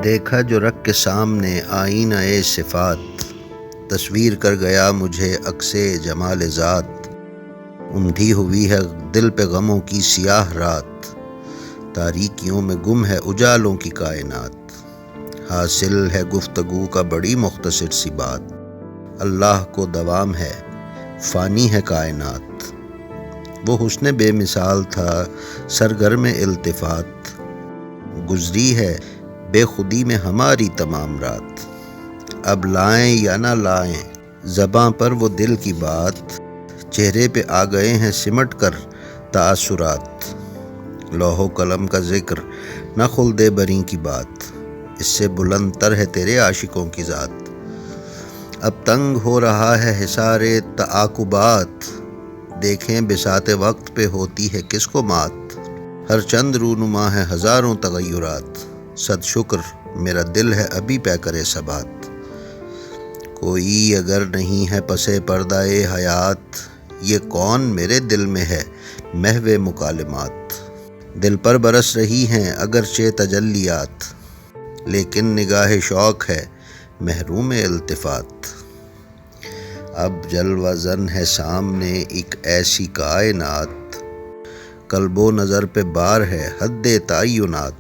دیکھا جو رکھ کے سامنے آئینہ صفات، تصویر کر گیا مجھے عکس جمال ذات۔ اندھی ہوئی ہے دل پہ غموں کی سیاہ رات، تاریکیوں میں گم ہے اجالوں کی کائنات۔ حاصل ہے گفتگو کا بڑی مختصر سی بات، اللہ کو دوام ہے فانی ہے کائنات۔ وہ حسن بے مثال تھا سرگرم التفات، گزری ہے بے خودی میں ہماری تمام رات۔ اب لائیں یا نہ لائیں زباں پر وہ دل کی بات، چہرے پہ آ گئے ہیں سمٹ کر تأثرات۔ لوح و قلم کا ذکر نہ خلد بریں کی بات، اس سے بلند تر ہے تیرے عاشقوں کی ذات۔ اب تنگ ہو رہا ہے حصار تعاقبات، دیکھیں بساط وقت پہ ہوتی ہے کس کو مات۔ ہر چند رونما ہے ہزاروں تغیرات، صد شکر میرا دل ہے ابھی پیکر ثبات۔ کوئی اگر نہیں ہے پس پردہ حیات، یہ کون میرے دل میں ہے محو مکالمات۔ دل پر برس رہی ہیں اگرچہ تجلیات، لیکن نگاہ شوق ہے محروم التفات۔ اب جلوہ زن ہے سامنے ایک ایسی کائنات، قلب و نظر پہ بار ہے حد تعینات۔